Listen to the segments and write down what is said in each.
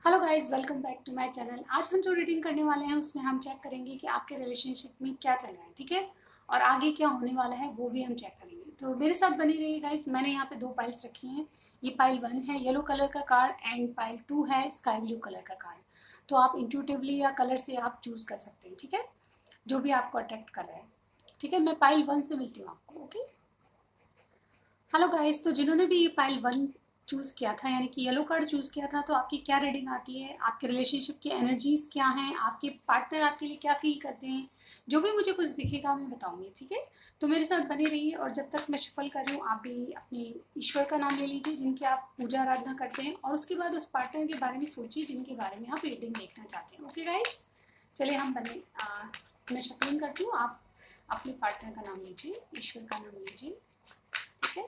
Hello guys, welcome back to my channel. आज हम जो रीडिंग करने वाले हैं उसमें हम चेक करेंगे कि आपके रिलेशनशिप में क्या चल रहा है, ठीक है। और आगे क्या होने वाला है वो भी हम चेक करेंगे, तो मेरे साथ बनी रहिए गाइस। मैंने यहाँ पे दो पाइल्स रखी हैं। ये पाइल 1 है येलो कलर का कार्ड एंड पाइल 2 है स्काई ब्लू कलर का कार्ड। तो आप इंट्यूटिवली या कलर से आप चूज कर सकते हैं, ठीक है, जो भी आपको अट्रैक्ट कर रहा है। ठीक है, मैं पाइल 1 से मिलती हूँ आपको। Okay, hello guys. तो जिन्होंने भी ये पाइल 1 चूज़ किया था, यानी कि येलो कार्ड चूज़ किया था, तो आपकी क्या रीडिंग आती है, आपके रिलेशनशिप की एनर्जीज क्या हैं, आपके पार्टनर आपके लिए क्या फील करते हैं, जो भी मुझे कुछ दिखेगा मैं बताऊंगी, ठीक है। तो मेरे साथ बने रहिए, और जब तक मैं शफल कर रही हूँ आप भी अपने ईश्वर का नाम ले लीजिए जिनकी आप पूजा आराधना करते हैं, और उसके बाद उस पार्टनर के बारे में सोचिए जिनके बारे में आप रीडिंग देखना चाहते हैं। ओके गाइस, चलिए हम मैं शफलिंग करती हूँ, आप अपने पार्टनर का नाम लीजिए, ईश्वर का नाम लीजिए, ठीक है।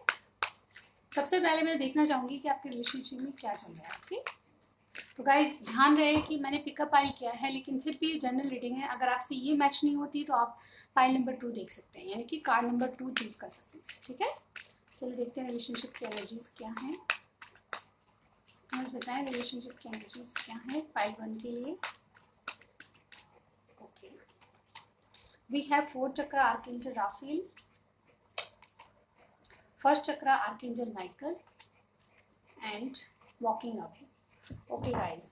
सबसे पहले मैं देखना चाहूंगी कि आपके रिलेशनशिप में क्या चल रहा है। ओके, तो गाइज ध्यान रहे कि मैंने पिकअप पाइल किया है, लेकिन फिर भी जनरल रीडिंग है। अगर आपसे ये मैच नहीं होती तो आप पाइल नंबर 2 देख सकते हैं, यानी कि कार्ड नंबर 2 चूज कर सकते हैं, ठीक है। चलिए देखते हैं रिलेशनशिप की एनर्जीज क्या है। मुझे बताएं रिलेशनशिप की एनर्जीज क्या है पाइल 1 के लिए। Okay, we have 4 chakra archangel Raphael, first chakra archangel Michael and walking away. Okay guys,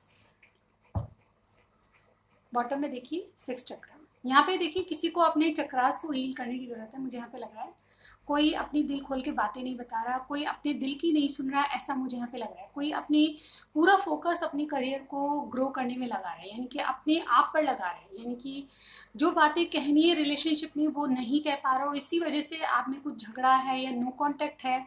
bottom में देखिए 6 चक्रा। यहाँ पे देखिए किसी को अपने चक्रास को हील करने की जरूरत है, मुझे यहाँ पे लग रहा है। कोई अपनी दिल खोल के बातें नहीं बता रहा, कोई अपने दिल की नहीं सुन रहा, ऐसा मुझे यहाँ पे लग रहा है। कोई अपनी पूरा फोकस अपने करियर को ग्रो करने में लगा रहा है, यानी कि अपने आप पर लगा रहा है, यानी कि जो बातें कहनी है रिलेशनशिप में वो नहीं कह पा रहा, और इसी वजह से आप में कुछ झगड़ा है या नो कॉन्टेक्ट है।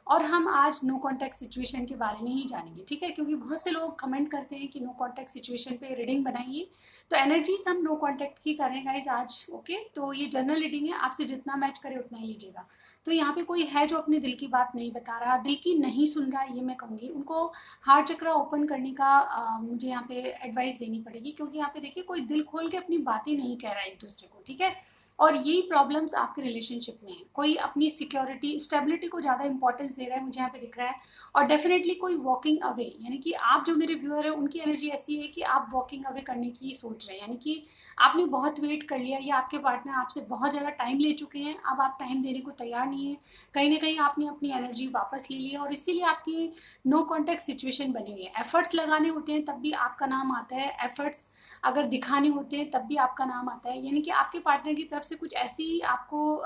और हम आज नो कॉन्टैक्ट सिचुएशन के बारे में ही जानेंगे, ठीक है, क्योंकि बहुत से लोग कमेंट करते हैं कि नो कॉन्टैक्ट सिचुएशन पे रीडिंग बनाइए। तो एनर्जीज हम नो कॉन्टैक्ट की करें गाइज आज। ओके, तो ये जनरल रीडिंग है, आपसे जितना मैच करे उतना ही लीजिएगा। तो यहाँ पे कोई है जो अपने दिल की बात नहीं बता रहा, दिल की नहीं सुन रहा, ये मैं कहूँगी उनको हार्ट चक्र ओपन करने का मुझे यहाँ पे एडवाइस देनी पड़ेगी, क्योंकि यहाँ पे देखिए कोई दिल खोल के अपनी बातें नहीं कह रहा है एक दूसरे को, ठीक है। और यही प्रॉब्लम्स आपके रिलेशनशिप में है। कोई अपनी सिक्योरिटी स्टेबिलिटी को ज़्यादा इंपॉर्टेंस दे रहा है, मुझे यहाँ पे दिख रहा है। और डेफिनेटली कोई वॉकिंग अवे, यानी कि आप जो मेरे व्यूअर है उनकी एनर्जी ऐसी है कि आप वॉकिंग अवे करने की सोच रहे हैं, यानी कि आपने बहुत वेट कर लिया या आपके पार्टनर आपसे बहुत ज़्यादा टाइम ले चुके हैं, अब आप टाइम देने को तैयार नहीं है। कहीं ना कहीं आपने अपनी एनर्जी वापस ले ली है, और इसीलिए आपकी नो कॉन्टैक्ट सिचुएशन बनी हुई है। एफर्ट्स लगाने होते हैं तब भी आपका नाम आता है, एफर्ट्स अगर दिखाने होते हैं तब भी आपका नाम आता है, यानी कि आपके पार्टनर की तरफ से कुछ ऐसी आपको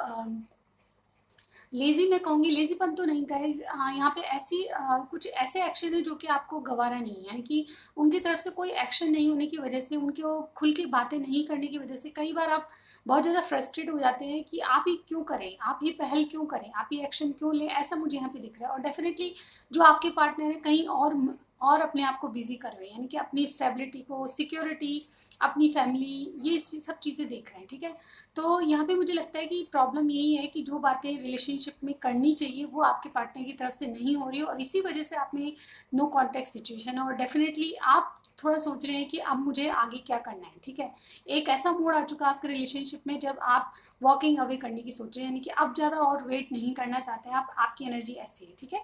लेजी, मैं कहूँगी लेजीपन तो नहीं गाइज, हाँ यहाँ पे ऐसी कुछ ऐसे एक्शन है जो कि आपको गवारा नहीं है, यानी कि उनकी तरफ से कोई एक्शन नहीं होने की वजह से, उनके वो खुल के बातें नहीं करने की वजह से कई बार आप बहुत ज़्यादा फ्रस्ट्रेट हो जाते हैं कि आप ही क्यों करें, आप ही पहल क्यों करें, आप ही एक्शन क्यों लें, ऐसा मुझे यहाँ पे दिख रहा है। और डेफिनेटली जो आपके पार्टनर है कहीं और अपने आप को बिजी कर रहे हैं, यानी कि अपनी स्टेबिलिटी को, सिक्योरिटी, अपनी फैमिली, ये सब चीज़ें देख रहे हैं, ठीक है। तो यहाँ पे मुझे लगता है कि प्रॉब्लम यही है कि जो बातें रिलेशनशिप में करनी चाहिए वो आपके पार्टनर की तरफ से नहीं हो रही है, और इसी वजह से आप में नो कॉन्टैक्ट सिचुएशन है। और डेफिनेटली आप थोड़ा सोच रहे हैं कि अब मुझे आगे क्या करना है, ठीक है। एक ऐसा मोड़ आ चुका है आपके रिलेशनशिप में जब आप वॉकिंग अवे करने की सोच रहे हैं, यानी कि अब ज़्यादा और वेट नहीं करना चाहते हैं आप, आपकी एनर्जी ऐसी है, ठीक है।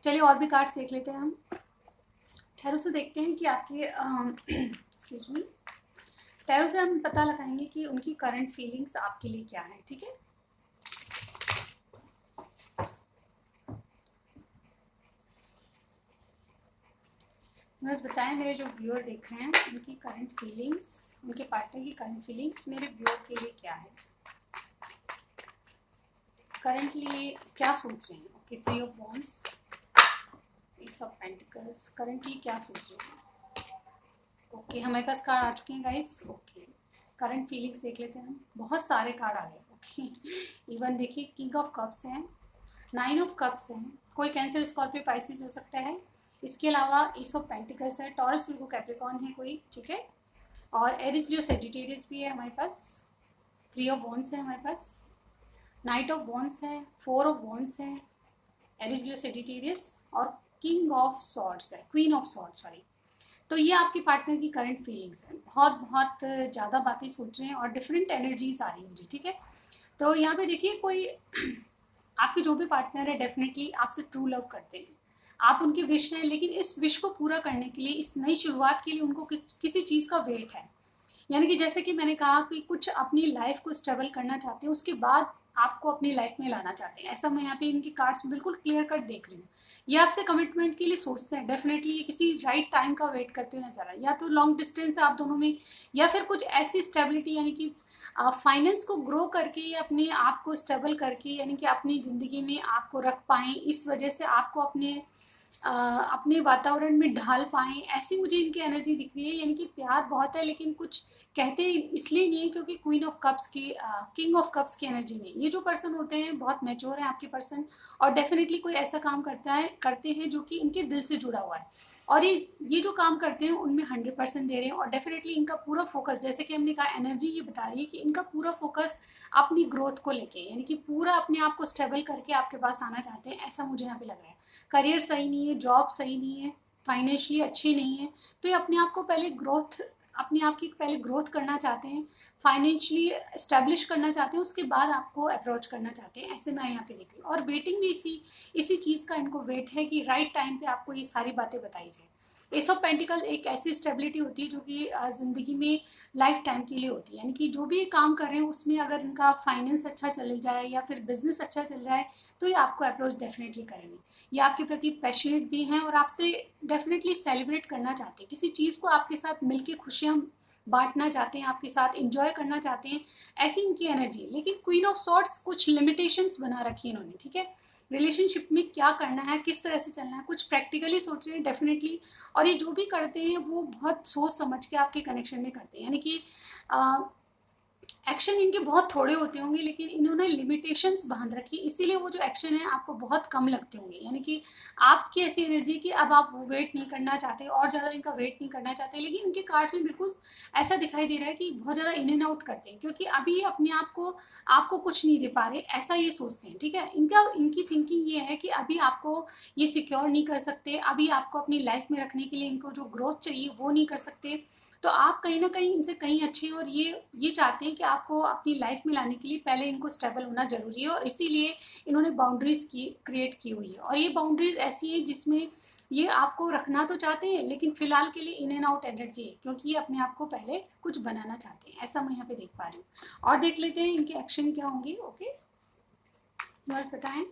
चलिए और भी कार्ड्स देख लेते हैं हम। ठहरों से देखते हैं कि आपके एक्सक्यूज मी, टैरो से हम पता लगाएंगे कि उनकी करंट फीलिंग्स आपके लिए क्या है, ठीक है। बस बताएं मेरे जो व्यूअर देख रहे हैं उनकी करंट फीलिंग्स, उनके पार्टनर की करंट फीलिंग्स मेरे व्यूअर के लिए क्या है, करंटली क्या सोच रहे हैं। Okay, 3 of wands, S of pentacles, currently क्या सोच रहे हैं। ओके, हमारे पास कार्ड आ चुके हैं गाइस। ओके, करंट फीलिंग्स देख लेते हैं हम। बहुत सारे कार्ड आ गए। ओके, इवन देखिए किंग ऑफ कप्स हैं, 9 ऑफ कप्स हैं, कोई कैंसर स्कॉर्पियो पाइसिस हो सकता है। इसके अलावा एस ऑफ पेंटिकल्स है, टॉरस विर्गो कैप्रिकॉर्न है कोई, ठीक है। और एरिस जो सेजिटेरियस भी है हमारे पास, 3 ऑफ वॉन्ड्स है हमारे पास, नाइट ऑफ वॉन्ड्स है, 4 ऑफ वॉन्ड्स है, एरिस जो सेजिटेरियस, और किंग ऑफ सॉर्ड्स है, क्वीन ऑफ सॉर्ड्स, सॉरी। तो ये आपके पार्टनर की करंट फीलिंग्स है, बहुत बहुत ज़्यादा बातें सोच रहे हैं और डिफरेंट एनर्जीज आ रही है मुझे, ठीक है। तो यहाँ पे देखिए कोई आपके जो भी पार्टनर है डेफिनेटली आपसे ट्रू लव करते हैं, आप उनकी विश है, लेकिन इस विश को पूरा करने के लिए, इस नई शुरुआत के लिए उनको किसी चीज़ का वेट है। यानी कि जैसे कि मैंने कहा कि कुछ अपनी लाइफ को स्टेबल करना चाहते हैं, उसके बाद आपको अपनी लाइफ में लाना चाहते हैं। ऐसा मैं यहाँ पे इनकी कार्ड्स बिल्कुल क्लियर कट देख रही हूँ। ये आपसे कमिटमेंट के लिए सोचते हैं डेफिनेटली, ये किसी राइट टाइम का वेट करते हुए नजर आए। या तो लॉन्ग डिस्टेंस है आप दोनों में, या फिर कुछ ऐसी स्टेबिलिटी, यानी कि फाइनेंस को ग्रो करके या अपने आप को स्टेबल करके, यानी कि अपनी ज़िंदगी में आपको रख पाएँ, इस वजह से आपको अपने वातावरण में ढाल पाएँ, ऐसी मुझे इनकी एनर्जी दिख रही है। यानी कि प्यार बहुत है, लेकिन कुछ कहते इसलिए नहीं है क्योंकि क्वीन ऑफ कप्स की किंग ऑफ कप्स की एनर्जी में ये जो पर्सन होते हैं बहुत मैच्योर है आपके पर्सन, और डेफिनेटली कोई ऐसा काम करते हैं जो कि इनके दिल से जुड़ा हुआ है, और ये जो काम करते हैं उनमें 100% दे रहे हैं। और डेफिनेटली इनका पूरा फोकस, जैसे कि हमने कहा, एनर्जी ये बता रही है कि इनका पूरा फोकस अपनी ग्रोथ को लेके, यानी कि पूरा अपने आप को स्टेबल करके आपके पास आना चाहते हैं, ऐसा मुझे यहाँ पे लग रहा है। करियर सही नहीं है, जॉब सही नहीं है, फाइनेंशियली अच्छी नहीं है, तो ये अपने आप को पहले अपने आप की पहले ग्रोथ करना चाहते हैं, फाइनेंशियली स्टैब्लिश करना चाहते हैं, उसके बाद आपको अप्रोच करना चाहते हैं, ऐसे मैं यहाँ पे देख रही हूँ। और वेटिंग भी इसी चीज़ का इनको वेट है कि राइट टाइम पे आपको ये सारी बातें बताई जाए। एस ऑफ पेंटिकल एक ऐसी स्टेबिलिटी होती है जो कि ज़िंदगी में लाइफ टाइम के लिए होती है, यानी कि जो भी काम कर रहे हैं उसमें अगर इनका फाइनेंस अच्छा चल जाए या फिर बिजनेस अच्छा चल जाए, तो ये आपको अप्रोच डेफिनेटली करेंगे। ये आपके प्रति पैशनेट भी हैं और आपसे डेफिनेटली सेलिब्रेट करना चाहते हैं, किसी चीज़ को आपके साथ मिलके खुशियाँ बांटना चाहते हैं, आपके साथ इंजॉय करना चाहते हैं, ऐसी इनकी एनर्जी है। लेकिन क्वीन ऑफ सॉर्ट्स कुछ लिमिटेशंस बना रखी है इन्होंने, ठीक है। रिलेशनशिप में क्या करना है, किस तरह से चलना है, कुछ प्रैक्टिकली सोच रहे हैं डेफिनेटली। और ये जो भी करते हैं वो बहुत सोच समझ के आपके कनेक्शन में करते हैं, यानी कि एक्शन इनके बहुत थोड़े होते होंगे, लेकिन इन्होंने लिमिटेशंस बांध रखी, इसीलिए वो जो एक्शन है आपको बहुत कम लगते होंगे। यानी कि आपकी ऐसी एनर्जी कि अब आप वेट नहीं करना चाहते, और ज़्यादा इनका वेट नहीं करना चाहते, लेकिन इनके कार्ड्स में बिल्कुल ऐसा दिखाई दे रहा है कि बहुत ज़्यादा इन एंड आउट करते हैं, क्योंकि अभी ये अपने आप को आपको कुछ नहीं दे पा रहे, ऐसा ये सोचते हैं, ठीक है। इनकी थिंकिंग ये है कि अभी आपको ये सिक्योर नहीं कर सकते, अभी आपको अपनी लाइफ में रखने के लिए इनको जो ग्रोथ चाहिए वो नहीं कर सकते, तो आप कहीं ना कहीं इनसे कहीं अच्छे हैं। और ये चाहते हैं कि आपको अपनी लाइफ में लाने के लिए पहले इनको स्टेबल होना जरूरी है, और इसीलिए इन्होंने बाउंड्रीज क्रिएट की हुई है। और ये बाउंड्रीज ऐसी है जिसमें ये आपको रखना तो चाहते हैं, लेकिन फिलहाल के लिए इन एंड आउट एनर्जी है, क्योंकि ये अपने आप को पहले कुछ बनाना चाहते हैं, ऐसा मैं यहाँ पे देख पा रही हूँ। और देख लेते हैं इनके एक्शन क्या होंगे। ओके, बस बताएं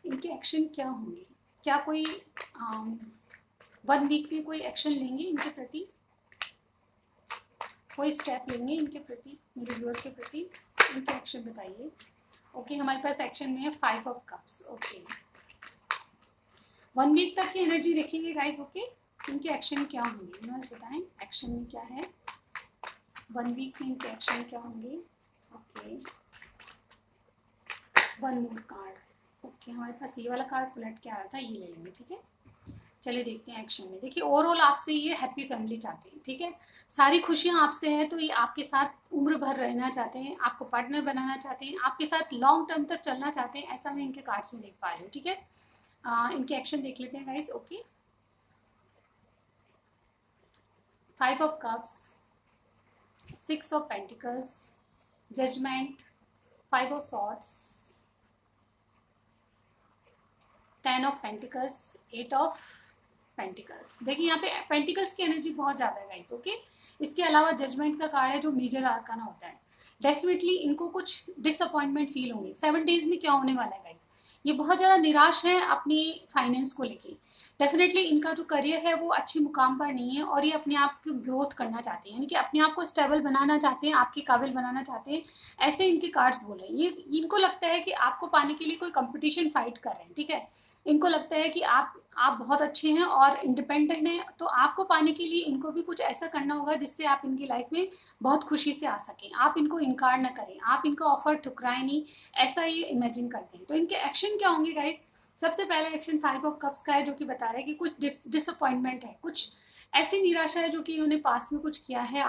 इनके एक्शन क्या होंगे। क्या कोई 1 वीक में कोई एक्शन लेंगे इनके प्रति, कोई स्टेप लेंगे इनके प्रति, मेरे व्यूअर के प्रति, इनके एक्शन बताइए। ओके, हमारे पास एक्शन में है 5 ऑफ कप्स। ओके, 1 वीक तक की एनर्जी देखेंगे गाइस। ओके, इनके एक्शन क्या होंगे, मैं बताएं एक्शन में क्या है, 1 वीक में इनके एक्शन क्या होंगे। ओके, 1 मोर कार्ड। ओके, हमारे पास ये वाला कार्ड पलट के आ रहा था, ये ले लेंगे, ठीक है। चलिए देखते हैं एक्शन में। देखिए, ओवरऑल आपसे ये हैप्पी फैमिली चाहते हैं, ठीक है। सारी खुशियां आपसे हैं, तो ये आपके साथ उम्र भर रहना चाहते हैं, आपको पार्टनर बनाना चाहते हैं, आपके साथ लॉन्ग टर्म तक चलना चाहते हैं, ऐसा मैं इनके कार्ड्स में देख पा रही हूँ, ठीक है। इनके एक्शन देख लेते हैं guys. Okay, 5 of cups, 6 of pentacles, judgment, 5 of swords, 10 of pentacles, 8 of pentacles. देखिए यहाँ पे पेंटिकल्स की एनर्जी बहुत ज़्यादा है गाइस। ओके, इसके अलावा जजमेंट का कार्ड है जो मेजर आर्काना होता है। डेफिनेटली इनको कुछ डिसअपॉइंटमेंट फील होंगे 7 डेज में। क्या होने वाला है गाइस, ये बहुत ज़्यादा निराश है अपनी फाइनेंस को लेके। डेफिनेटली इनका जो करियर है वो अच्छे मुकाम पर नहीं है, और ये अपने आप की ग्रोथ करना चाहते हैं, यानी कि अपने आप को स्टेबल बनाना चाहते हैं, आपके काबिल बनाना चाहते हैं, ऐसे इनके कार्ड्स बोल रहे हैं। ये इनको लगता है कि आपको पाने के लिए कोई कंपटीशन फाइट कर रहे हैं, ठीक है। इनको लगता है कि आप बहुत अच्छे हैं और इंडिपेंडेंट हैं, तो आपको पाने के लिए इनको भी कुछ ऐसा करना होगा जिससे आप इनकी लाइफ में बहुत खुशी से आ सकें। आप इनको इनकार ना करें, आप इनका ऑफर ठुकराएं नहीं, ऐसा ये इमेजिन करते हैं। तो इनके एक्शन क्या होंगे गाइस। सबसे पहला एक्शन 5 ऑफ कप्स का है, जो कि बता रहा है कि कुछ डिसअपॉइंटमेंट है, कुछ ऐसी निराशा है जो कि इन्होंने पास्ट में कुछ किया है,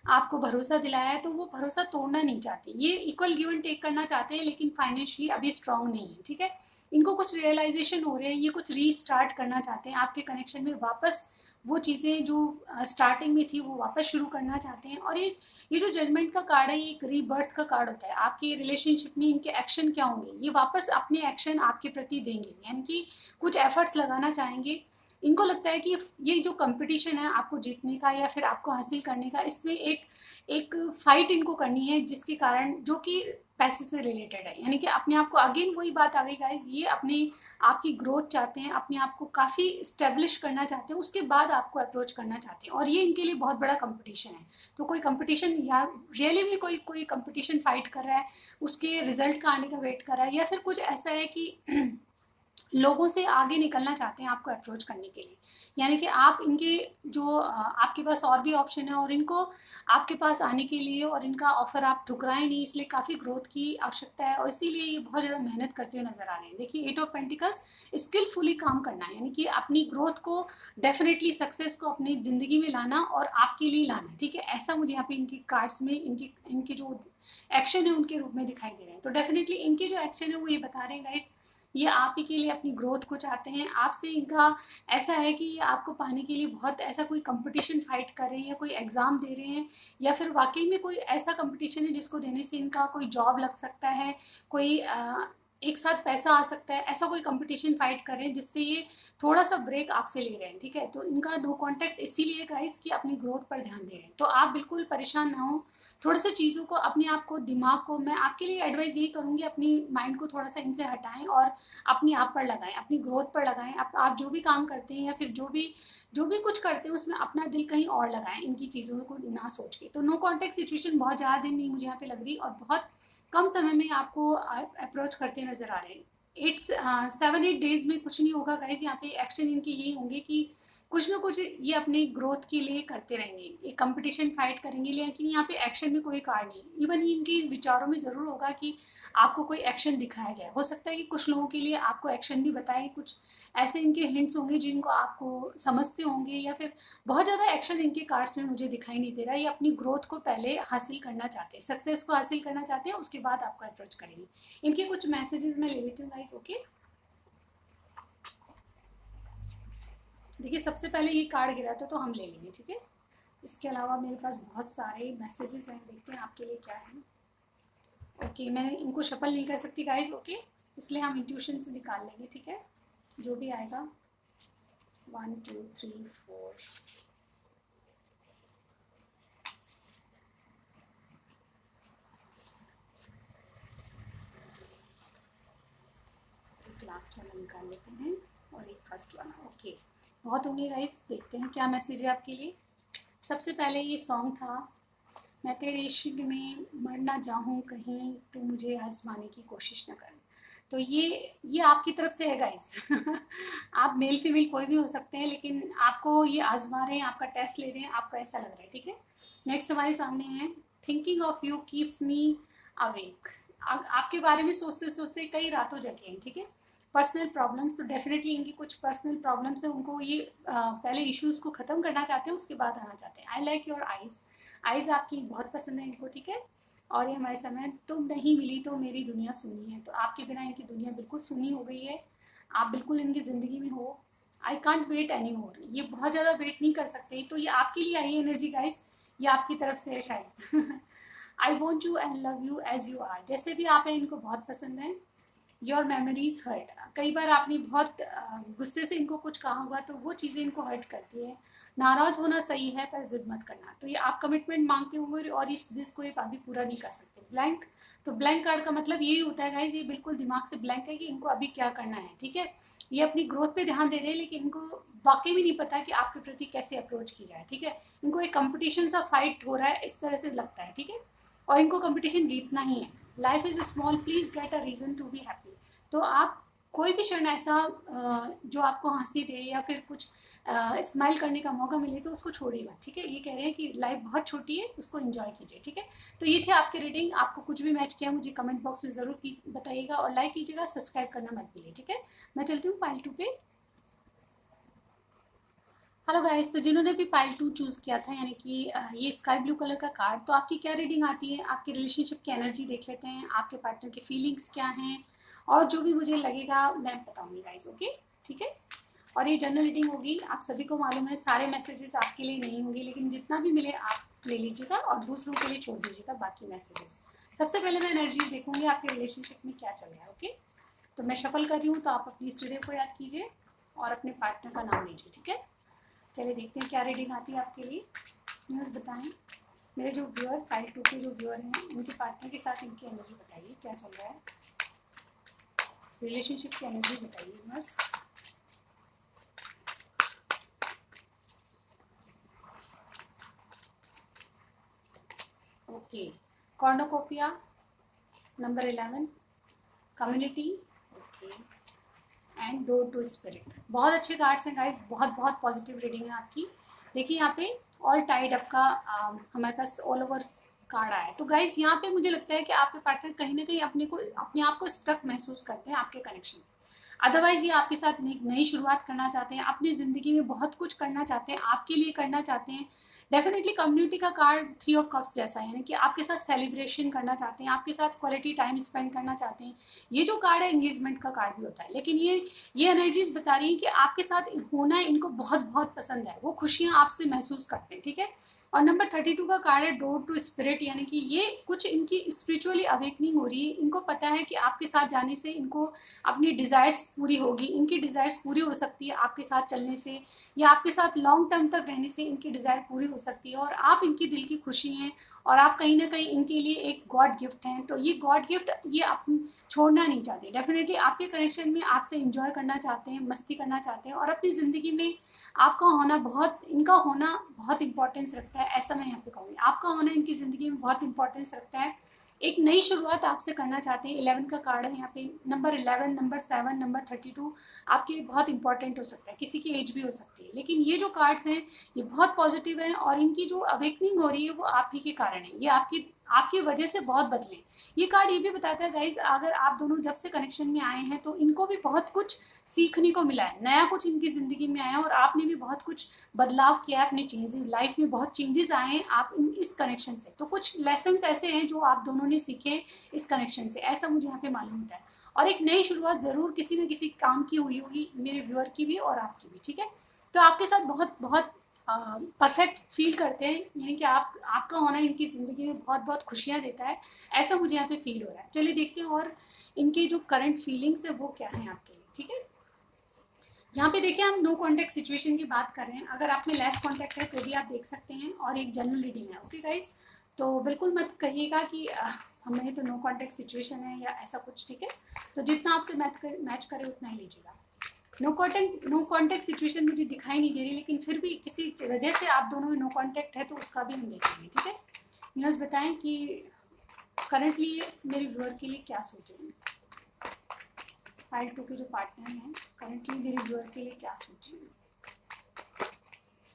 आपको भरोसा दिलाया है, तो वो भरोसा तोड़ना नहीं चाहते। ये इक्वल गिव एंड टेक करना चाहते हैं, लेकिन फाइनेंशियली अभी स्ट्रांग नहीं है, ठीक है। इनको कुछ रियलाइजेशन हो रहे हैं, ये कुछ रीस्टार्ट करना चाहते हैं, आपके कनेक्शन में वापस वो चीज़ें जो स्टार्टिंग में थी वो वापस शुरू करना चाहते हैं। और ये जो जजमेंट का कार्ड है, ये एक रीबर्थ का कार्ड होता है। आपके रिलेशनशिप में इनके एक्शन क्या होंगे, ये वापस अपने एक्शन आपके प्रति देंगे, यानी कि कुछ एफर्ट्स लगाना चाहेंगे। इनको लगता है कि ये जो कंपटीशन है आपको जीतने का या फिर आपको हासिल करने का, इसमें एक एक फाइट इनको करनी है, जिसके कारण जो कि पैसे से रिलेटेड है, यानी कि अपने आप को, अगेन वही बात आ गई गाइज, ये अपने आपकी ग्रोथ चाहते हैं, अपने आप को काफ़ी स्टेब्लिश करना चाहते हैं, उसके बाद आपको अप्रोच करना चाहते हैं, और ये इनके लिए बहुत बड़ा कंपटीशन है। तो कोई कंपटीशन, या रियली भी कोई कंपटीशन फाइट कर रहा है, उसके रिजल्ट का आने का वेट कर रहा है, या फिर कुछ ऐसा है कि लोगों से आगे निकलना चाहते हैं आपको अप्रोच करने के लिए, यानी कि आप इनके जो आपके पास और भी ऑप्शन है, और इनको आपके पास आने के लिए और इनका ऑफर आप ठुकराएं नहीं, इसलिए काफ़ी ग्रोथ की आवश्यकता है, और इसीलिए ये बहुत ज़्यादा मेहनत करते हुए नजर आ रहे हैं। देखिए 8 ऑफ पेंटिकल्स, स्किलफुली काम करना है, यानी कि अपनी ग्रोथ को, डेफिनेटली सक्सेस को अपनी ज़िंदगी में लाना और आपके लिए लाना, ठीक है। ऐसा मुझे यहाँ पे इनके कार्ड्स में इनके जो एक्शन है उनके रूप में दिखाई दे रहे हैं। तो डेफिनेटली इनके जो एक्शन है वो ये बता रहे हैं गाइस, ये आप ही के लिए अपनी ग्रोथ को चाहते हैं। आपसे इनका ऐसा है कि ये आपको पाने के लिए बहुत ऐसा कोई कंपटीशन फाइट कर रहे हैं, या कोई एग्ज़ाम दे रहे हैं, या फिर वाकई में कोई ऐसा कंपटीशन है जिसको देने से इनका कोई जॉब लग सकता है, कोई एक साथ पैसा आ सकता है, ऐसा कोई कंपटीशन फाइट कर रहे हैं जिससे ये थोड़ा सा ब्रेक आपसे ले रहे हैं, ठीक है। तो इनका नो कॉन्टैक्ट इसीलिए गाइस कि अपनी ग्रोथ पर ध्यान दे रहे हैं। तो आप बिल्कुल परेशान ना हो, थोड़े से चीज़ों को, अपने आप को, दिमाग को, मैं आपके लिए एडवाइस यही करूँगी, अपनी माइंड को थोड़ा सा इनसे हटाएं और अपने आप पर लगाएं, अपनी ग्रोथ पर लगाएं। आप जो भी काम करते हैं या फिर जो भी कुछ करते हैं उसमें अपना दिल कहीं और लगाएं, इनकी चीज़ों को ना सोच के। तो नो कॉन्टैक्ट सिचुएशन बहुत ज़्यादा दिन नहीं मुझे यहाँ पे लग रही, और बहुत कम समय में आपको अप्रोच करते नजर आ रहे हैं। 7-8 डेज में कुछ नहीं होगा गाइज। यहाँ पे एक्शन इनके यही होंगे कि कुछ ना कुछ ये अपनी ग्रोथ के लिए करते रहेंगे, एक कंपटीशन फाइट करेंगे, लेकिन यहाँ पे एक्शन में कोई कार्ड नहीं। इवन इनके विचारों में ज़रूर होगा कि आपको कोई एक्शन दिखाया जाए। हो सकता है कि कुछ लोगों के लिए आपको एक्शन भी बताएं, कुछ ऐसे इनके हिंट्स होंगे जिनको आपको समझते होंगे, या फिर बहुत ज़्यादा एक्शन इनके कार्ड्स में मुझे दिखाई नहीं दे रहा। ये अपनी ग्रोथ को पहले हासिल करना चाहते हैं, सक्सेस को हासिल करना चाहते हैं, उसके बाद आपको अप्रोच करेंगे। इनके कुछ मैसेजेस मैं ले लेती हूँ गाइस। ओके, देखिए सबसे पहले ये कार्ड गिरा था तो हम ले लेंगे, ठीक है। इसके अलावा मेरे पास बहुत सारे मैसेजेस हैं, देखते हैं आपके लिए क्या है। ओके, मैं इनको शफल नहीं कर सकती गाइज, ओके, इसलिए हम इंट्यूशन से निकाल लेंगे, ठीक है, जो भी आएगा। 1 2 3 4। एक लास्ट वाला निकाल लेते हैं और एक फर्स्ट वाला। ओके, बहुत होंगे गाइज, देखते हैं क्या मैसेज है आपके लिए। सबसे पहले ये सॉन्ग था, मैं तेरे इश्क में मर ना जाऊँ कहीं, तो मुझे आजमाने की कोशिश न कर। तो ये आपकी तरफ से है गाइस। आप मेल फीमेल कोई भी हो सकते हैं, लेकिन आपको ये आजमा रहे हैं, आपका टेस्ट ले रहे हैं, आपको ऐसा लग रहा है, ठीक है। नेक्स्ट हमारे सामने है, thinking of you keeps me awake. आपके बारे में सोचते सोचते कई रातों जगे हैं, ठीक है। पर्सनल प्रॉब्लम्स, तो डेफिनेटली इनकी कुछ पर्सनल प्रॉब्लम्स है, उनको ये पहले इश्यूज को ख़त्म करना चाहते हैं, उसके बाद आना चाहते हैं। I like your eyes, eyes आपकी बहुत पसंद है इनको, ठीक है। और ये हमारे समय, तुम नहीं मिली तो मेरी दुनिया सुनी है। तो आपके बिना इनकी दुनिया बिल्कुल सुनी हो गई है, आप बिल्कुल इनकी ज़िंदगी में हो। I can't wait any more, ये बहुत ज़्यादा वेट नहीं कर सकते। तो ये आपके लिए आई एनर्जी गाइस, ये आपकी तरफ से है शायद। I want you and love you as you are, जैसे भी आप हैं इनको बहुत पसंद है। योर मेमोरीज हर्ट, कई बार आपने बहुत गुस्से से इनको कुछ कहा होगा, तो वो चीज़ें इनको हर्ट करती है। नाराज होना सही है पर जिद मत करना, तो ये आप कमिटमेंट मांगते होंगे और इस जिद को ये अभी पूरा नहीं कर सकते। ब्लैंक, तो ब्लैंक कार्ड का मतलब यही होता है गाइज, ये बिल्कुल दिमाग से ब्लैंक है कि इनको अभी क्या करना है, ठीक है। ये अपनी ग्रोथ पे ध्यान दे रहे हैं, लेकिन इनको वाकई में नहीं पता कि आपके प्रति कैसे अप्रोच की जाए, ठीक है। इनको एक कंपटीशन सा फाइट हो रहा है, इस तरह से लगता है, ठीक है। और इनको कंपटीशन जीतना ही है। Life is small, please get a reason to be happy. तो आप कोई भी क्षण ऐसा जो आपको हंसी दे या फिर कुछ स्माइल करने का मौका मिले, तो उसको छोड़िए मत, ठीक है। ये कह रहे हैं कि लाइफ बहुत छोटी है, उसको एंजॉय कीजिए, ठीक है। तो ये थे आपके रीडिंग। आपको कुछ भी मैच किया मुझे कमेंट बॉक्स में ज़रूर बताइएगा, और लाइक कीजिएगा, सब्सक्राइब करना मत भूलिए, ठीक है। मैं चलती हूँ पाइल 2 पे। हेलो गाइस, तो जिन्होंने भी पाइल 2 चूज़ किया था, यानी कि ये स्काई ब्लू कलर का कार्ड, तो आपकी क्या रीडिंग आती है, आपके रिलेशनशिप की एनर्जी देख लेते हैं, आपके पार्टनर की फीलिंग्स क्या हैं, और जो भी मुझे लगेगा मैं बताऊंगी गाइस, ओके, ठीक है। और ये जनरल रीडिंग होगी, आप सभी को मालूम है सारे मैसेजेस आपके लिए नहीं होंगे, लेकिन जितना भी मिले आप ले लीजिएगा और दूसरों के लिए छोड़ दीजिएगा बाकी मैसेजेस। सबसे पहले मैं एनर्जी देखूंगी आपके रिलेशनशिप में क्या चल रहा है। ओके, तो मैं शफल कर रही हूँ, तो आप अपनी स्टूडियो को याद कीजिए और अपने पार्टनर का नाम लीजिए। ठीक है, चलिए देखते हैं क्या रीडिंग आती है आपके लिए। न्यूज़ बताएं मेरे जो व्यूअर, फाइल 2 के जो व्यूअर हैं, उनके पार्टनर के साथ इनकी एनर्जी बताइए क्या चल रहा है, रिलेशनशिप की एनर्जी बताइए बस। Okay, cornucopia number 11, community, okay, and door to spirit. बहुत अच्छे कार्ड्स हैं गाइस, बहुत बहुत पॉजिटिव रीडिंग है आपकी। देखिए यहाँ पे ऑल टाइड अप का हमारे पास ऑल ओवर कार्ड आया है। तो गाइस यहाँ पे मुझे लगता है कि आपके पार्टनर कहीं ना कहीं अपने आप को स्टक महसूस करते हैं आपके कनेक्शन में। अदरवाइज ये आपके साथ नई शुरुआत करना चाहते हैं, अपनी ज़िंदगी में बहुत कुछ करना चाहते हैं, आपके लिए करना चाहते हैं। डेफिनेटली कम्युनिटी का कार्ड 3 ऑफ कप्स जैसा है, यानी कि आपके साथ सेलिब्रेशन करना चाहते हैं, आपके साथ क्वालिटी टाइम स्पेंड करना चाहते हैं। ये जो कार्ड है एंगेजमेंट का कार्ड भी होता है, लेकिन ये एनर्जीज बता रही है कि आपके साथ होना इनको बहुत बहुत पसंद है, वो खुशियाँ आपसे महसूस करते हैं। ठीक है, और नंबर 32 का कार्ड है डोर टू स्पिरिट, यानी कि ये कुछ इनकी स्पिरिचुअली अवेकनिंग हो रही है। इनको पता है कि आपके साथ जाने से इनको अपनी डिज़ायर्स पूरी होगी, इनकी डिज़ायर्स पूरी हो सकती है आपके साथ चलने से, या आपके साथ लॉन्ग टर्म तक रहने से इनकी डिज़ायर पूरी हो सकती है, और आप इनकी दिल की खुशी हैं, और आप कहीं ना कहीं इनके लिए एक गॉड गिफ्ट हैं। तो ये गॉड गिफ्ट ये आप छोड़ना नहीं चाहते। डेफिनेटली आपके कनेक्शन में आपसे इंजॉय करना चाहते हैं, मस्ती करना चाहते हैं, और अपनी ज़िंदगी में आपका होना इनका होना बहुत इंपॉर्टेंस रखता है। ऐसा मैं यहाँ पे कहूँगी, आपका होना इनकी ज़िंदगी में बहुत इंपॉर्टेंस रखता है। एक नई शुरुआत आपसे करना चाहते हैं। 11 का कार्ड है यहाँ पे, नंबर 11, नंबर 7, नंबर 32 आपके लिए बहुत इंपॉर्टेंट हो सकता है, किसी की एज भी हो सकती है, लेकिन ये जो कार्ड्स हैं ये बहुत पॉजिटिव हैं, और इनकी जो अवेकनिंग हो रही है वो आप ही के कारण है, ये आपकी वजह से बहुत बदले। ये कार्ड ये भी बताता है गाइज, अगर आप दोनों जब से कनेक्शन में आए हैं तो इनको भी बहुत कुछ सीखने को मिला है, नया कुछ इनकी ज़िंदगी में आया है, और आपने भी बहुत कुछ बदलाव किया है अपने चेंजेस लाइफ में, बहुत चेंजेस आए हैं आप इस कनेक्शन से। तो कुछ लेसन्स ऐसे हैं जो आप दोनों ने सीखे इस कनेक्शन से, ऐसा मुझे यहाँ पे मालूम होता है। और एक नई शुरुआत ज़रूर किसी न किसी काम की हुई होगी, मेरे व्यूअर की भी और आपकी भी। ठीक है, तो आपके साथ बहुत बहुत परफेक्ट फील करते हैं, यानी कि आपका होना इनकी ज़िंदगी में बहुत बहुत खुशियाँ देता है, ऐसा मुझे यहाँ पे फील हो रहा है। चलिए देखते हैं और इनके जो करंट फीलिंग्स है वो क्या है आपके लिए। ठीक है, यहाँ पे देखिए हम नो कॉन्टैक्ट सिचुएशन की बात कर रहे हैं, अगर आप में लेस कॉन्टैक्ट है तो भी आप देख सकते हैं, और एक जनरल रीडिंग है। ओके गाइस, तो बिल्कुल मत कहिएगा कि हमें तो नो कॉन्टैक्ट सिचुएशन है या ऐसा कुछ। ठीक है, तो जितना आपसे मैच करे उतना ही लीजिएगा। नो कॉन्टैक्ट सिचुएशन मुझे दिखाई नहीं दे रही, लेकिन फिर भी किसी वजह से आप दोनों में नो कॉन्टैक्ट है तो उसका भी हम देखेंगे। ठीक है, न्यूज़ बताएं कि करंटली मेरे व्यूअर के लिए क्या सोच रहे हैं, फाइल 2 के जो पार्टनर हैं करंटली मेरे व्यूअर के लिए क्या सोच रहे हैं।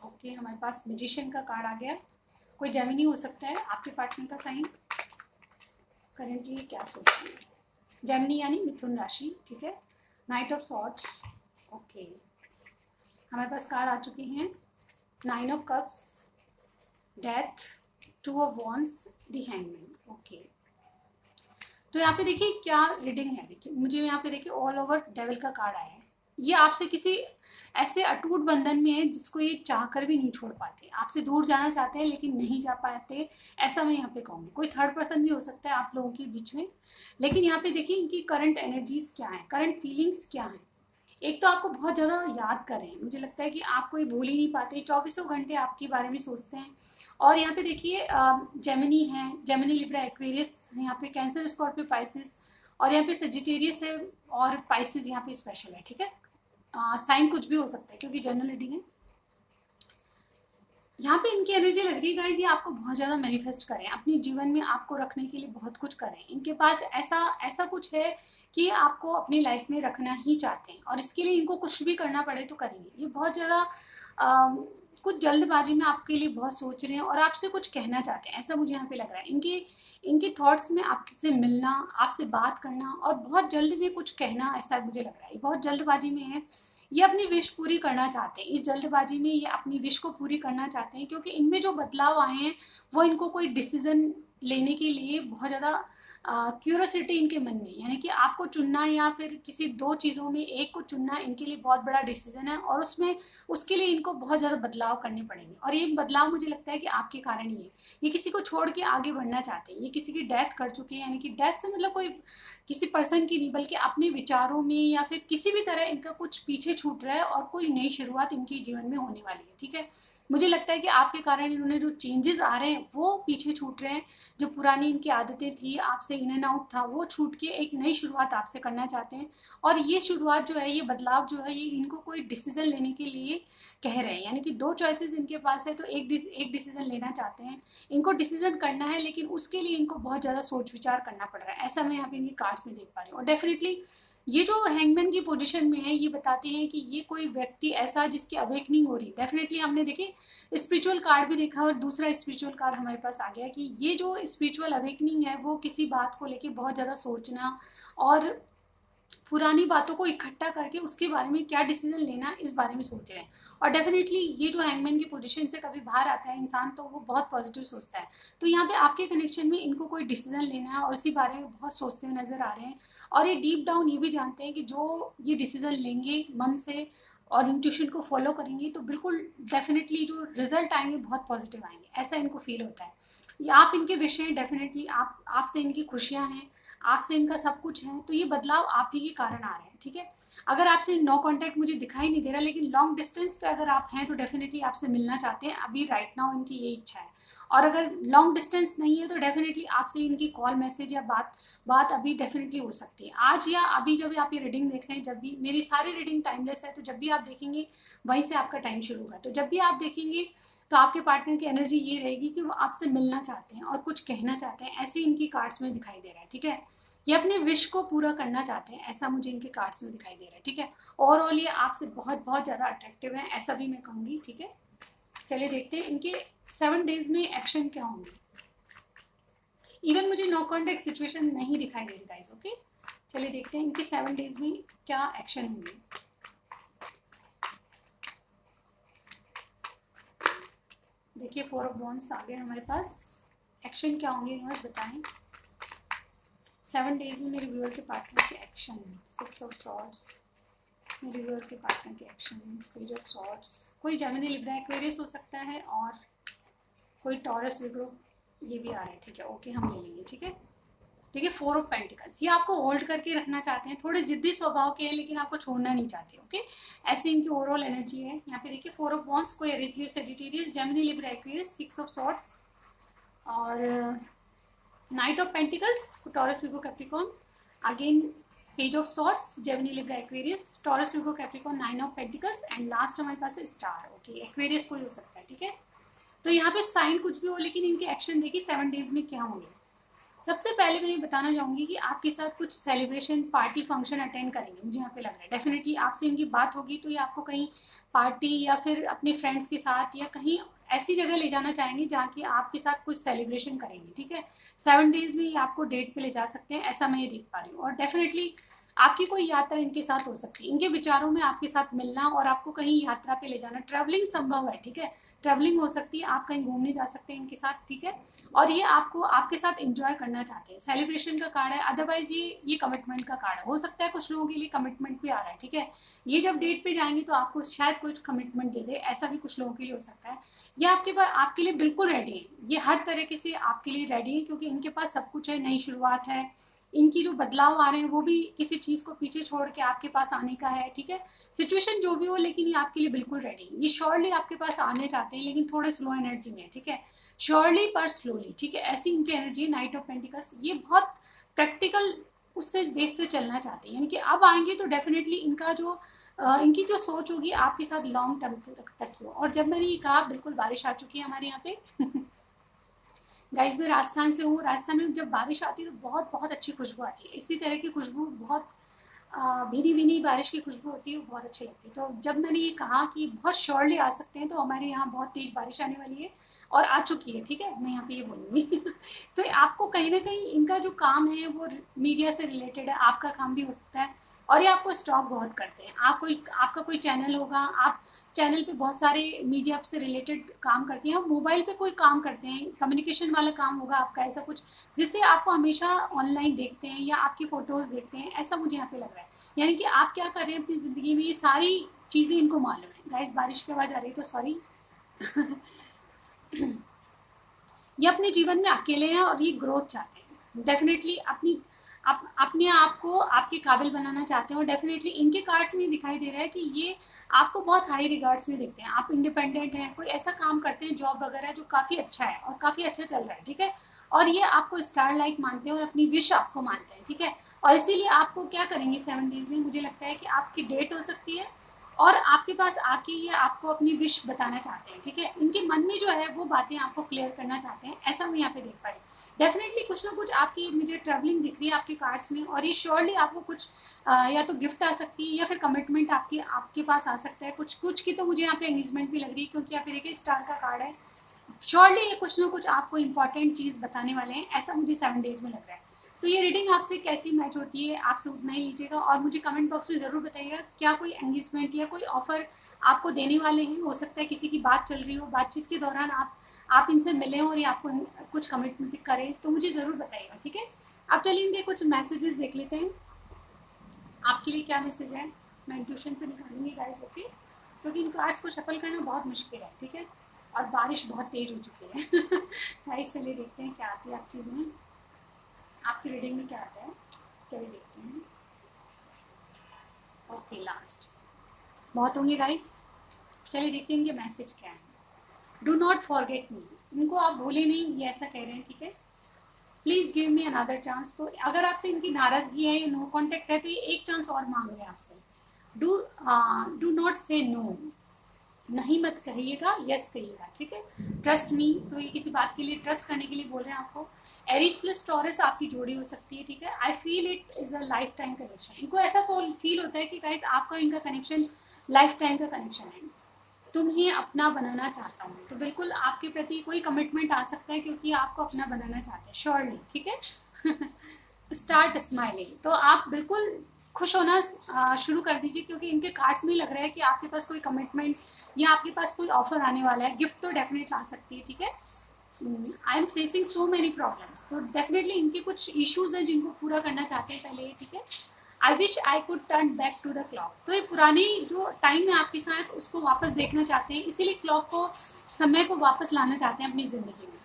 ओके, हमारे पास मैजिशियन का कार्ड आ गया, कोई जेमिनी हो सकता है आपके पार्टनर का साइन। करंटली क्या सोच रहे हैं, जेमिनी यानी मिथुन राशि। ठीक है, नाइट ऑफ सॉर्ड्स, ओके, हमारे पास कार्ड आ चुके हैं 9 of cups, death, 2 of wands, the hangman. Okay, तो यहाँ पे देखिए क्या रीडिंग है। देखिए मुझे यहाँ पे देखिए ऑल ओवर डेविल का कार्ड आया है, ये आपसे किसी ऐसे अटूट बंधन में है जिसको ये चाहकर भी नहीं छोड़ पाते, आपसे दूर जाना चाहते हैं लेकिन नहीं जा पाते, ऐसा मैं यहाँ पे कहूँगी। कोई थर्ड पर्सन भी हो सकता है आप लोगों के बीच में, लेकिन यहाँ पे देखिए इनकी करंट एनर्जीज क्या है, करंट फीलिंग्स क्या है। एक तो आपको बहुत ज़्यादा याद कर रहे हैं, मुझे लगता है कि आप कोई भूल ही नहीं पाते, 24 घंटे आपके बारे में सोचते हैं। और यहाँ पे देखिए जेमिनी है, जेमिनी लिब्रा एक्वेरियस, यहाँ पे कैंसर, स्कॉर्पियो, पाइसिस, और यहाँ पे सजिटेरियस है, और पाइसिस यहाँ पे स्पेशल है। ठीक है, साइन कुछ भी हो सकता है क्योंकि जनरल रीडिंग है। यहाँ पे इनकी एनर्जी लग रही है गाइस, ये आपको बहुत ज़्यादा मैनिफेस्ट करें, अपने जीवन में आपको रखने के लिए बहुत कुछ करें। इनके पास ऐसा कुछ है कि आपको अपनी लाइफ में रखना ही चाहते हैं, और इसके लिए इनको कुछ भी करना पड़े तो करेंगे। ये बहुत ज़्यादा कुछ जल्दबाजी में आपके लिए बहुत सोच रहे हैं और आपसे कुछ कहना चाहते हैं, ऐसा मुझे यहाँ पे लग रहा है। इनके थॉट्स में आपसे मिलना, आपसे बात करना और बहुत जल्द में कुछ कहना, ऐसा मुझे लग रहा है। बहुत जल्दबाजी में है, ये अपनी विश पूरी करना चाहते हैं, इस जल्दबाजी में ये अपनी विश को पूरी करना चाहते हैं, क्योंकि इनमें जो बदलाव आए हैं वो इनको कोई डिसीजन लेने के लिए बहुत ज़्यादा क्यूरोसिटी इनके मन में, यानी कि आपको चुनना या फिर किसी दो चीज़ों में एक को चुनना इनके लिए बहुत बड़ा डिसीजन है, और उसमें उसके लिए इनको बहुत ज़्यादा बदलाव करने पड़ेंगे। और ये बदलाव मुझे लगता है कि आपके कारण ही है। ये किसी को छोड़ के आगे बढ़ना चाहते हैं, ये किसी की डेथ कर चुके हैं, यानी कि डेथ से मतलब कोई किसी पर्सन की नहीं, बल्कि अपने विचारों में या फिर किसी भी तरह इनका कुछ पीछे छूट रहा है और कोई नई शुरुआत इनके जीवन में होने वाली है। ठीक है, मुझे लगता है कि आपके कारण इन्होंने जो चेंजेस आ रहे हैं वो पीछे छूट रहे हैं। जो पुरानी इनकी आदतें थी, आपसे इन एंड आउट था, वो छूट के एक नई शुरुआत आपसे करना चाहते हैं। और ये शुरुआत जो है, ये बदलाव जो है, ये इनको कोई डिसीजन लेने के लिए कह रहे हैं, यानी कि दो चॉइसेस इनके पास है, तो एक डिसीजन लेना चाहते हैं। इनको डिसीजन करना है, लेकिन उसके लिए इनको बहुत ज़्यादा सोच विचार करना पड़ रहा है, ऐसा मैं यहाँ पे इनकी कार्ड्स में देख पा रही हूँ। और डेफिनेटली ये जो हैंगमैन की पोजीशन में है, ये बताते हैं कि ये कोई व्यक्ति ऐसा जिसकी अवेकनिंग हो रही। डेफिनेटली हमने देखिए स्पिरिचुअल कार्ड भी देखा, और दूसरा स्पिरिचुअल कार्ड हमारे पास आ गया कि ये जो स्पिरिचुअल अवेकनिंग है, वो किसी बात को लेके बहुत ज़्यादा सोचना और पुरानी बातों को इकट्ठा करके उसके बारे में क्या डिसीजन लेना, इस बारे में सोच रहे हैं। और डेफिनेटली ये जो हैंगमैन की पोजीशन से कभी बाहर आता है इंसान, तो वो बहुत पॉजिटिव सोचता है। तो यहाँ पे आपके कनेक्शन में इनको कोई डिसीजन लेना है और इसी बारे में बहुत सोचते हुए नजर आ रहे हैं। और ये डीप डाउन ये भी जानते हैं कि जो ये डिसीजन लेंगे मन से और इंट्यूशन को फॉलो करेंगे, तो बिल्कुल डेफिनेटली जो रिजल्ट आएंगे बहुत पॉजिटिव आएंगे, ऐसा इनको फील होता है। ये आप इनके विषय हैं, डेफिनेटली आपसे इनकी खुशियाँ हैं, आपसे इनका सब कुछ है, तो ये बदलाव आप ही के कारण आ रहे हैं। ठीक है, अगर आपसे नो कांटेक्ट मुझे दिखाई नहीं दे रहा, लेकिन लॉन्ग डिस्टेंस पे अगर आप हैं, तो डेफिनेटली आपसे मिलना चाहते हैं अभी राइट नाउ, इनकी ये इच्छा है। और अगर लॉन्ग डिस्टेंस नहीं है, तो डेफिनेटली आपसे इनकी कॉल मैसेज या बात अभी डेफिनेटली हो सकती है, आज या अभी जब आप ये रीडिंग देख रहे हैं। जब भी मेरी सारी रीडिंग टाइमलेस है, तो जब भी आप देखेंगे वहीं से आपका टाइम शुरू होगा। तो जब भी आप देखेंगे, तो आपके पार्टनर की एनर्जी ये रहेगी कि वो आपसे मिलना चाहते हैं और कुछ कहना चाहते हैं, ऐसे इनकी कार्ड्स में दिखाई दे रहा है। ठीक है, ये अपने विश को पूरा करना चाहते हैं, ऐसा मुझे इनके कार्ड्स में दिखाई दे रहा है। ठीक है, ओवरऑल ये आपसे बहुत बहुत ज़्यादा अट्रैक्टिव है, ऐसा भी मैं कहूँगी। ठीक है, चलिए देखते हैं इनके 7 डेज में एक्शन क्या होंगे। इवन मुझे नो कॉन्टेक्ट सिचुएशन नहीं दिखाई दे रही गाइस। ओके, चलिए देखते हैं इनके 7 डेज में क्या एक्शन होंगे। देखिए 4 ऑफ वॉन्ड्स आ गए हमारे पास। एक्शन क्या होंगे यूनिवर्स बताएं। 7 डेज में मेरे व्यूअर के पार्टनर के एक्शन। 6 ऑफ सॉर्ड्स, मेरे व्यूअर के पार्टनर के एक्शन। पेज ऑफ सॉर्ड्स, कोई जेमिनी लिब्रा एक्वेरियस हो सकता है, और कोई टॉरस विग्रो, ये भी आ रहा है। ठीक है, ओके हम ले लेंगे। ठीक है, देखिए 4 ऑफ पेंटिकल्स, ये आपको होल्ड करके रखना चाहते हैं, थोड़े जिद्दी स्वभाव के हैं, लेकिन आपको छोड़ना नहीं चाहते। ओके, ऐसे इनकी ओवरऑल एनर्जी है। यहाँ पे देखिए 4 ऑफ वॉन्ड्स, कोई Aries Leo Sagittarius, Gemini Libra Aquarius, 6 of swords, और knight of pentacles, Taurus Virgo Capricorn, again page of swords, Gemini Libra Aquarius, Taurus Virgo Capricorn, 9 of pentacles, and last हमारे पास है star. Okay, Aquarius कोई हो सकता है। ठीक है, तो यहाँ पे साइन कुछ भी हो, लेकिन इनके एक्शन देखिए 7 डेज में क्या होंगे। सबसे पहले मैं ये बताना चाहूँगी कि आपके साथ कुछ सेलिब्रेशन, पार्टी, फंक्शन अटेंड करेंगे, मुझे यहाँ पे लग रहा है। डेफिनेटली आपसे इनकी बात होगी, तो ये आपको कहीं पार्टी या फिर अपने फ्रेंड्स के साथ या कहीं ऐसी जगह ले जाना चाहेंगे जहाँ की आपके साथ कुछ सेलिब्रेशन करेंगे। ठीक है, 7 डेज में ये आपको डेट पे ले जा सकते हैं, ऐसा मैं ये देख पा रही हूँ। और डेफिनेटली आपकी कोई यात्रा इनके साथ हो सकती है, इनके विचारों में आपके साथ मिलना और आपको कहीं यात्रा पे ले जाना, ट्रैवलिंग संभव है। ठीक है, ट्रैवलिंग हो सकती है, आप कहीं घूमने जा सकते हैं इनके साथ। ठीक है, और ये आपको आपके साथ एंजॉय करना चाहते हैं। सेलिब्रेशन का कार्ड है, अदरवाइज ये कमिटमेंट का कार्ड है। हो सकता है कुछ लोगों के लिए कमिटमेंट भी आ रहा है। ठीक है, ये जब डेट पे जाएंगे तो आपको शायद कुछ कमिटमेंट दे दे, ऐसा भी कुछ लोगों के लिए हो सकता है। ये आपके लिए बिल्कुल रेडी है, ये हर तरीके से आपके लिए रेडी है, क्योंकि इनके पास सब कुछ है, नई शुरुआत है। इनकी जो बदलाव आ रहे हैं वो भी किसी चीज़ को पीछे छोड़ के आपके पास आने का है। ठीक है, सिचुएशन जो भी हो, लेकिन ये आपके लिए बिल्कुल रेडी है। ये श्योरली आपके पास आने चाहते हैं, लेकिन थोड़े स्लो एनर्जी में। ठीक है, श्योरली पर स्लोली। ठीक है, ऐसी इनकी एनर्जी है। नाइट ऑफ पेंटिकल्स, ये बहुत प्रैक्टिकल उससे बेस से चलना चाहते हैं, यानी कि अब आएंगे तो डेफिनेटली इनकी जो सोच होगी आपके साथ लॉन्ग टर्म तक की हो। और जब मैंने ये कहा, बिल्कुल बारिश आ चुकी है हमारे यहाँ पे गाइस, मैं राजस्थान से हूँ। राजस्थान में जब बारिश आती है तो बहुत बहुत अच्छी खुशबू आती है। इसी तरह की खुशबू, बहुत भीनी भीनी बारिश की खुशबू होती है, वो बहुत अच्छी लगती है। तो जब मैंने ये कहा कि बहुत श्योरली आ सकते हैं, तो हमारे यहाँ बहुत तेज बारिश आने वाली है और आ चुकी है। ठीक है, मैं यहाँ पे ये बोलूँगी तो आपको कहीं ना कहीं इनका जो काम है वो मीडिया से रिलेटेड है, आपका काम भी हो सकता है। और ये आपको स्टॉक बहुत करते हैं। आपका कोई चैनल होगा, आप चैनल पे बहुत सारे मीडिया से रिलेटेड काम करती हैं, मोबाइल पे कोई काम करते हैं, कम्युनिकेशन वाला काम होगा आपका, ऐसा कुछ जिससे आपको हमेशा ऑनलाइन देखते हैं या आपकी फ़ोटोज़ देखते हैं, ऐसा मुझे यहाँ पे लग रहा है। यानी कि आप क्या कर रहे हैं अपनी ज़िंदगी में, ये सारी चीज़ें इनको मालूम है। गाइस बारिश की आवाज़ आ रही है तो सॉरी। ये अपने जीवन में अकेले हैं और ये ग्रोथ चाहते हैं, डेफिनेटली अपने आप को आपके काबिल बनाना चाहते हैं। और डेफिनेटली इनके कार्ड्स में दिखाई दे रहा है कि ये आपको बहुत हाई रिगार्ड्स में देखते हैं, आप इंडिपेंडेंट हैं, कोई ऐसा काम करते हैं जॉब वगैरह जो काफ़ी अच्छा है और काफ़ी अच्छा चल रहा है, ठीक है। और ये आपको स्टार लाइक मानते हैं और अपनी विश आपको मानते हैं, ठीक है। और इसीलिए आपको क्या करेंगे 7 डेज में, मुझे लगता है कि आपकी डेट हो सकती है और आपके पास आके ये आपको अपनी विश बताना चाहते हैं, ठीक है। इनके मन में जो है वो बातें आपको क्लियर करना चाहते हैं, ऐसा मैं यहाँ पे देख पा रही हूँ। डेफिनेटली कुछ ना कुछ आपकी मुझे ट्रैवलिंग दिख रही है आपके कार्ड्स में, और ये श्योरली आपको कुछ या तो गिफ्ट आ सकती है या फिर कमिटमेंट आपके पास आ सकता है। कुछ कुछ की तो मुझे यहाँ पे एंगेजमेंट भी लग रही है, क्योंकि यहाँ पे देखिए स्टार का कार्ड है। श्योरली ये कुछ ना कुछ आपको इंपॉर्टेंट चीज़ बताने वाले हैं, ऐसा मुझे 7 डेज में लग रहा है। तो ये रीडिंग आपसे कैसी मैच होती है, आपसे उतना ही लीजिएगा और मुझे कमेंट बॉक्स में ज़रूर बताइएगा क्या कोई एंगेजमेंट या कोई ऑफर आपको देने वाले हैं। हो सकता है किसी की बात चल रही हो, बातचीत के दौरान आप इनसे मिले हो और ये आपको कुछ कमिटमेंट करें, तो मुझे ज़रूर बताइएगा, ठीक है। अब चलिए इनके कुछ मैसेजेस देख लेते हैं, आपके लिए क्या मैसेज है। मैं इंट्यूशन से निकालूंगी गाइस, ओके, क्योंकि इनको आज को शफल करना बहुत मुश्किल है, ठीक है। और बारिश बहुत तेज हो चुकी है। गाइस चलिए देखते हैं क्या आती है आपकी रीडिंग में क्या आता है। चलिए देखते हैं। ओके लास्ट बहुत होंगे गाइस। चलिए देखते हैं इनके मैसेज क्या है। डू नॉट फॉरगेट मी, इनको आप भूले नहीं, ये ऐसा कह रहे हैं, ठीक है। Please give me another chance, तो अगर आपसे इनकी नाराज़गी है या नो कॉन्टेक्ट है तो ये एक चांस और मांग रहे हैं आपसे। डू नॉट से नो, नहीं मत कहिएगा, यस कहिएगा, ठीक है। ट्रस्ट मी, तो ये किसी बात के लिए ट्रस्ट करने के लिए बोल रहे हैं आपको। एरीज प्लस टॉरस आपकी जोड़ी हो सकती है, ठीक है। I feel it is a life time connection, इनको ऐसा फील होता है कि गाइस आपका इनका कनेक्शन लाइफ टाइम का कनेक्शन है। तुम्हें अपना बनाना चाहता हूँ, तो बिल्कुल आपके प्रति कोई कमिटमेंट आ सकता है क्योंकि आपको अपना बनाना चाहते हैं श्योरली, ठीक है। स्टार्ट स्माइलिंग, तो आप बिल्कुल खुश होना शुरू कर दीजिए, क्योंकि इनके कार्ड्स में लग रहा है कि आपके पास कोई कमिटमेंट या आपके पास कोई ऑफर आने वाला है, गिफ्ट तो डेफिनेट आ सकती है, ठीक है। I am facing so many problems, तो डेफिनेटली इनके कुछ इश्यूज हैं जिनको पूरा करना चाहते हैं पहले, ठीक है। I wish I could turn back to the clock, तो ये पुरानी जो टाइम है आपके साथ उसको वापस देखना चाहते हैं, इसीलिए क्लॉक को, समय को वापस लाना चाहते हैं अपनी ज़िंदगी में।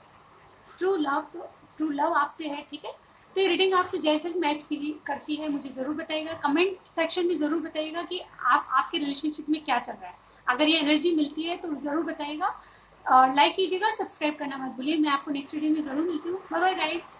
ट्रू लव, तो ट्रू लव आपसे है, ठीक है। तो ये रीडिंग आपसे जैसे मैच करती है मुझे ज़रूर बताइएगा, कमेंट सेक्शन में ज़रूर बताइएगा कि आपके रिलेशनशिप में क्या चल रहा है। अगर ये एनर्जी मिलती है तो ज़रूर बताइएगा, लाइक कीजिएगा, सब्सक्राइब करना मत भूलिए। मैं आपको नेक्स्ट वीडियो में ज़रूर मिलती हूँ। Bye bye guys.